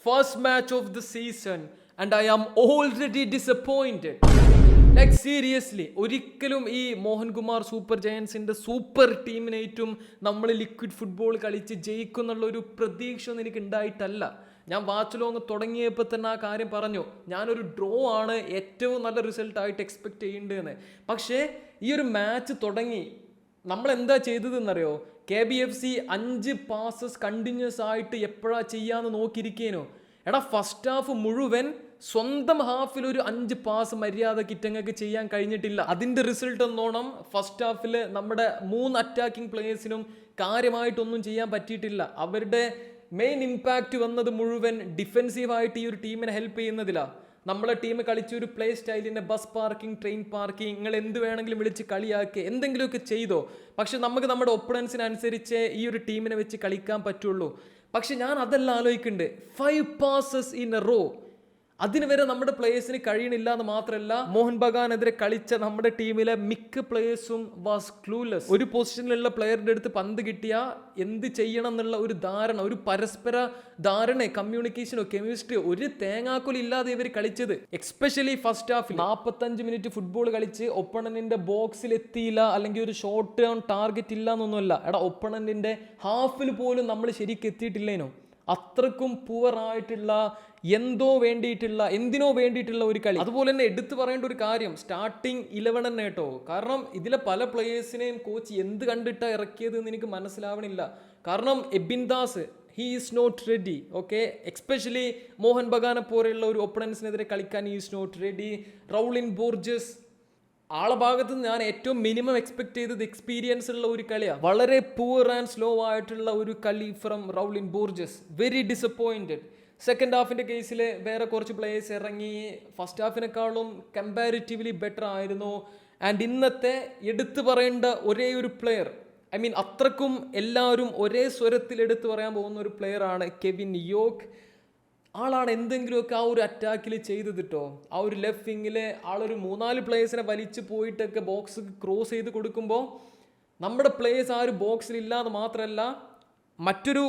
First match of the season and I am already disappointed. Like seriously ഒരിക്കലും ഈ Mohankumar super ജയൻസിൻ്റെ super ടീമിനേറ്റും നമ്മൾ liquid football കളിച്ച് ജയിക്കുന്നുള്ള ഒരു പ്രതീക്ഷ ഒന്നും എനിക്ക് ഉണ്ടായിട്ടല്ല. ഞാൻ വാച്ച് ലോങ് തുടങ്ങിയപ്പോൾ തന്നെ ആ കാര്യം പറഞ്ഞു, ഞാനൊരു ഡ്രോ ആണ് ഏറ്റവും നല്ല റിസൾട്ടായിട്ട് എക്സ്പെക്റ്റ് ചെയ്യേണ്ടതെന്ന്. പക്ഷേ ഈ ഒരു മാച്ച് തുടങ്ങി നമ്മൾ എന്താ ചെയ്തതെന്നറിയോ? KBFC 5 പാസസ് കണ്ടിന്യൂസ് ആയിട്ട് എപ്പോഴാണ് ചെയ്യാമെന്ന് നോക്കിയിരിക്കേനോ. എടാ ഫസ്റ്റ് ഹാഫ് മുഴുവൻ സ്വന്തം ഹാഫിൽ ഒരു 5 പാസ് മര്യാദ കിറ്റങ്ങൾക്ക് ചെയ്യാൻ കഴിഞ്ഞിട്ടില്ല. അതിൻ്റെ റിസൾട്ട് എന്നോണം ഫസ്റ്റ് ഹാഫിൽ നമ്മുടെ 3 അറ്റാക്കിംഗ് പ്ലേയേഴ്സിനും കാര്യമായിട്ടൊന്നും ചെയ്യാൻ പറ്റിയിട്ടില്ല. അവരുടെ മെയിൻ ഇമ്പാക്റ്റ് വന്നത് മുഴുവൻ ഡിഫെൻസീവായിട്ട് ഈ ഒരു ടീമിനെ ഹെൽപ്പ് ചെയ്യുന്നതിലാണ്. നമ്മളെ ടീം കളിച്ച ഒരു പ്ലേ സ്റ്റൈലിൻ്റെ ബസ് പാർക്കിംഗ്, ട്രെയിൻ പാർക്കിംഗ്, നിങ്ങൾ എന്ത് വേണമെങ്കിലും വിളിച്ച് കളിയാക്കി എന്തെങ്കിലുമൊക്കെ ചെയ്തോ. പക്ഷെ നമുക്ക് നമ്മുടെ ഒപ്പണൻസിനനുസരിച്ച് ഈ ഒരു ടീമിനെ വെച്ച് കളിക്കാൻ പറ്റുള്ളൂ. പക്ഷെ ഞാൻ അതല്ല ആലോചിക്കുന്നുണ്ട്. 5 പാസസ് ഇൻ എ റോ, അതിന് വരെ നമ്മുടെ പ്ലേയേഴ്സിന് കഴിയണില്ല എന്ന് മാത്രമല്ല, മോഹൻ ബഗാനെതിരെ കളിച്ച നമ്മുടെ ടീമിലെ മിക്ക പ്ലേയേഴ്സും വാസ് ക്ലൂലെസ്. ഒരു പൊസിഷനിലുള്ള പ്ലെയറുടെ അടുത്ത് പന്ത് കിട്ടിയാൽ എന്ത് ചെയ്യണം എന്നുള്ള ഒരു ധാരണ, ഒരു പരസ്പര ധാരണ, കമ്മ്യൂണിക്കേഷനോ കെമിസ്ട്രിയോ ഒരു തേങ്ങാക്കൊലി ഇല്ലാതെ ഇവർ കളിച്ചത്. എക്സ്പെഷ്യലി ഫസ്റ്റ് ഹാഫിൽ 45 മിനിറ്റ് ഫുട്ബോൾ കളിച്ച് ഒപ്പണന്റിന്റെ ബോക്സിൽ എത്തിയില്ല, അല്ലെങ്കിൽ ഒരു ഷോർട്ട് ടേൺ ടാർഗറ്റ് ഇല്ല എന്നൊന്നുമല്ല. എടാ ഒപ്പണന്റിന്റെ ഹാഫിൽ പോലും നമ്മൾ ശരിക്കും എത്തിയിട്ടില്ലേനോ. അത്രക്കും പുവറായിട്ടുള്ള എന്തിനോ വേണ്ടിയിട്ടുള്ള ഒരു കളി. അതുപോലെ തന്നെ എടുത്തു പറയേണ്ട ഒരു കാര്യം, സ്റ്റാർട്ടിങ് 11 തന്നെ കേട്ടോ. കാരണം ഇതിലെ പല പ്ലേയേഴ്സിനെയും കോച്ച് എന്ത് കണ്ടിട്ടാ ഇറക്കിയത് എന്ന് എനിക്ക് മനസ്സിലാവണില്ല. കാരണം Abin Das, he is not ready. Okay, especially Mohun ബഗാനെ പോലെയുള്ള ഒരു ഒപ്പണൻസിനെതിരെ കളിക്കാൻ he is not ready. Rowllin Borges, ആളെ ഭാഗത്ത് നിന്ന് ഞാൻ ഏറ്റവും മിനിമം എക്സ്പെക്ട് ചെയ്തത് എക്സ്പീരിയൻസ് ഉള്ള ഒരു കളിയാണ്. വളരെ പൂർ ആൻഡ് സ്ലോ ആയിട്ടുള്ള ഒരു കളി from Rowllin Borges. Very disappointed. Second ഹാഫിൻ്റെ കേസിൽ വേറെ കുറച്ച് പ്ലേയേഴ്സ് ഇറങ്ങി ഫസ്റ്റ് ഹാഫിനേക്കാളും കമ്പാരിറ്റീവ്ലി ബെറ്റർ ആയിരുന്നു. ആൻഡ് ഇന്നത്തെ എടുത്തു പറയേണ്ട ഒരേ ഒരു പ്ലെയർ, ഐ മീൻ അത്രക്കും എല്ലാവരും ഒരേ സ്വരത്തിൽ എടുത്തു പറയാൻ പോകുന്ന ഒരു പ്ലെയറാണ് കെവിൻ യോക്ക്. ആളാണ് എന്തെങ്കിലുമൊക്കെ ആ ഒരു അറ്റാക്കിൽ ചെയ്തത് കേട്ടോ. ആ ഒരു ലെഫ്റ്റ് വിങ്ങിൽ ആളൊരു 3-4 പ്ലേയേഴ്സിനെ വലിച്ചു പോയിട്ടൊക്കെ ബോക്സ് ക്രോസ് ചെയ്ത് കൊടുക്കുമ്പോൾ നമ്മുടെ പ്ലേയേഴ്സ് ആ ഒരു ബോക്സിൽ ഇല്ലാതെ മാത്രമല്ല, മറ്റൊരു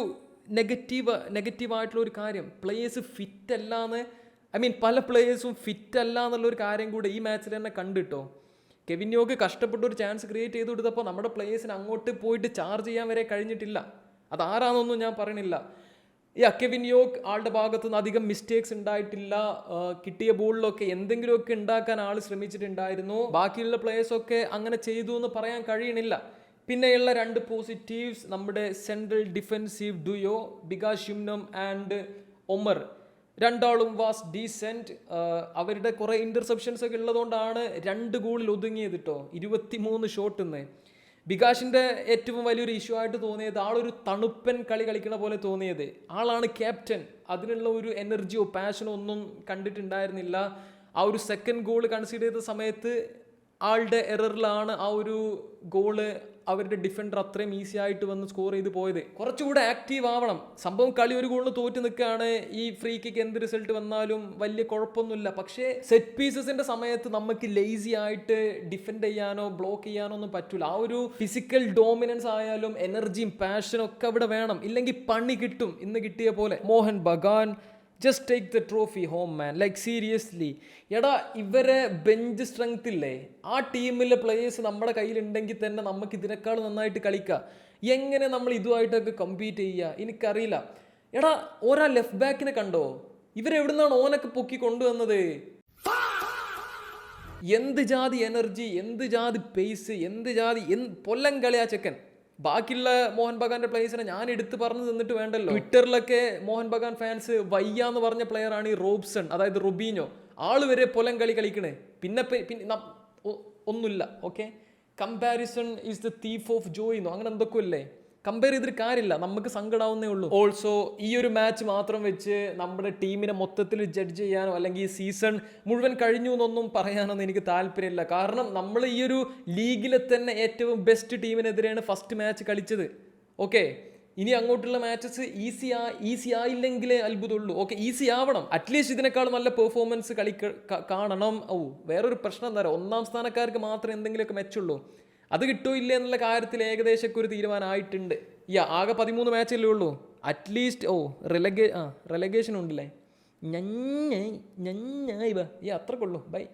നെഗറ്റീവായിട്ടുള്ള ഒരു കാര്യം, പ്ലേയേഴ്സ് ഫിറ്റ് അല്ലാന്ന്, ഐ മീൻ പല പ്ലേയേഴ്സും ഫിറ്റ് അല്ല എന്നുള്ളൊരു കാര്യം കൂടെ ഈ മാച്ചിൽ തന്നെ കണ്ടിട്ടോ. കെവിൻ യോക്ക് കഷ്ടപ്പെട്ട് ഒരു ചാൻസ് ക്രിയേറ്റ് ചെയ്ത് കൊടുത്തപ്പോൾ നമ്മുടെ പ്ലേയേഴ്സിന് അങ്ങോട്ട് പോയിട്ട് ചാർജ് ചെയ്യാൻ വരെ കഴിഞ്ഞിട്ടില്ല. അതാരാന്നൊന്നും ഞാൻ പറയണില്ല. കെവിൻ യോക്ക് ആളുടെ ഭാഗത്തുനിന്ന് അധികം മിസ്റ്റേക്സ് ഉണ്ടായിട്ടില്ല. കിട്ടിയ ബോളിലൊക്കെ എന്തെങ്കിലുമൊക്കെ ഉണ്ടാക്കാൻ ആൾ ശ്രമിച്ചിട്ടുണ്ടായിരുന്നു. ബാക്കിയുള്ള പ്ലേയേഴ്സൊക്കെ അങ്ങനെ ചെയ്തു എന്ന് പറയാൻ കഴിയണില്ല. പിന്നെയുള്ള 2 പോസിറ്റീവ്സ്, നമ്മുടെ central defensive duo Bikash Yumnam and Omar, രണ്ടാളും വാസ് ഡീസെൻറ്റ്. അവരുടെ കുറേ ഇൻ്റർസെപ്ഷൻസ് ഒക്കെ ഉള്ളതുകൊണ്ടാണ് 2 ഗോളിൽ ഒതുങ്ങിയത് കേട്ടോ. 23 ഷോട്ടിന്ന്. ബികാഷിൻ്റെ ഏറ്റവും വലിയൊരു ഇഷ്യൂ ആയിട്ട് തോന്നിയത്, ആളൊരു തണുപ്പൻ കളി കളിക്കണ പോലെ തോന്നിയത്. ആളാണ് ക്യാപ്റ്റൻ, അതിനുള്ള ഒരു എനർജിയോ പാഷനോ ഒന്നും കണ്ടിട്ടുണ്ടായിരുന്നില്ല. ആ ഒരു സെക്കൻഡ് ഗോൾ കൺസിഡർ ചെയ്ത സമയത്ത് ആളുടെ എററിലാണ് ആ ഒരു ഗോള് അവരുടെ ഡിഫൻഡർ അത്രയും ഈസി ആയിട്ട് വന്ന് സ്കോർ ചെയ്ത് പോയത്. കുറച്ചുകൂടെ ആക്റ്റീവ് ആവണം. സംഭവം കളി ഒരു ഗോളിന് തോറ്റ് നിൽക്കുകയാണ്. ഈ ഫ്രീ കിക്ക് എന്ത് റിസൾട്ട് വന്നാലും വലിയ കുഴപ്പമൊന്നുമില്ല. പക്ഷേ സെറ്റ് പീസസിന്റെ സമയത്ത് നമുക്ക് ലേസി ആയിട്ട് ഡിഫെൻഡ് ചെയ്യാനോ ബ്ലോക്ക് ചെയ്യാനോ ഒന്നും പറ്റൂല. ആ ഒരു ഫിസിക്കൽ ഡോമിനൻസ് ആയാലും എനർജിയും പാഷനും ഒക്കെ അവിടെ വേണം. ഇല്ലെങ്കിൽ പണി കിട്ടും. ഇന്ന് കിട്ടിയ പോലെ Mohun Bagan just take the trophy home man. Like seriously, എടാ ഇവരെ ബെഞ്ച് സ്ട്രെങ്ത് ഇല്ലേ, ആ ടീമിലെ പ്ലേയേഴ്സ് നമ്മുടെ കയ്യിലുണ്ടെങ്കിൽ തന്നെ നമുക്ക് ഇതിനേക്കാൾ നന്നായിട്ട് കളിക്കാം. എങ്ങനെ നമ്മൾ ഇതുമായിട്ടൊക്കെ കമ്പീറ്റ് ചെയ്യുക എനിക്കറിയില്ല. എടാ ഓരോ ലെഫ്റ്റ് ബാക്കിനെ കണ്ടോ, ഇവരെവിടുന്നാണ് ഓനൊക്കെ പൊക്കി കൊണ്ടുവന്നത്? എന്ത് ജാതി എനർജി, എന്ത് ജാതി പേസ്, എന്ത് ജാതി പൊല്ലം കളിയാ ചെക്കൻ. ബാക്കിയുള്ള മോഹൻ ബഗാന്റെ പ്ലേയേഴ്സിനെ ഞാൻ എടുത്ത് പറഞ്ഞു തന്നിട്ട് വേണ്ടല്ലോ. ട്വിറ്ററിലൊക്കെ മോഹൻ ബഗാൻ ഫാൻസ് വയ്യാന്ന് പറഞ്ഞ പ്ലെയറാണ് ഈ റോബ്സൺ, അതായത് റൊബീനോ. ആള് വരെ പൊലം കളി കളിക്കണേ. പിന്നെ ഒന്നുമില്ല. Okay, comparison is the thief of Joy എന്നോ അങ്ങനെ എന്തൊക്കെ അല്ലേ. കമ്പയർ ചെയ്തിട്ട് കാര്യമില്ല, നമുക്ക് സങ്കടാവുന്നേ ഉള്ളൂ. ഓൾസോ ഈ ഒരു മാച്ച് മാത്രം വെച്ച് നമ്മുടെ ടീമിനെ മൊത്തത്തിൽ ജഡ്ജ് ചെയ്യാനോ അല്ലെങ്കിൽ ഈ സീസൺ മുഴുവൻ കഴിഞ്ഞു എന്നൊന്നും പറയാനൊന്നും എനിക്ക് താല്പര്യമില്ല. കാരണം നമ്മൾ ഈ ഒരു ലീഗിലെ തന്നെ ഏറ്റവും ബെസ്റ്റ് ടീമിനെതിരെയാണ് ഫസ്റ്റ് മാച്ച് കളിച്ചത്. ഓക്കെ, ഇനി അങ്ങോട്ടുള്ള മാച്ചസ് ഈസി ആയില്ലെങ്കിലേ അത്ഭുതമുള്ളൂ. ഓക്കെ, ഈസി ആവണം. അറ്റ്ലീസ്റ്റ് ഇതിനേക്കാൾ നല്ല പെർഫോമൻസ് കാണണം. വേറൊരു പ്രശ്നം എന്താ പറയുക, 1ാം സ്ഥാനക്കാർക്ക് മാത്രമേ എന്തെങ്കിലുമൊക്കെ മെച്ചുള്ളൂ. അത് കിട്ടോ ഇല്ല എന്നുള്ള കാര്യത്തിൽ ഏകദേശമൊക്കെ ഒരു തീരുമാനമായിട്ടുണ്ട്. ആകെ 13 മാച്ചല്ലേ ഉള്ളൂ. അറ്റ്ലീസ്റ്റ് റെലഗേഷൻ ഉണ്ടല്ലേ. ഞഞ്ഞ ഞഞ്ഞ അത്രക്കുള്ളൂ. ബൈ.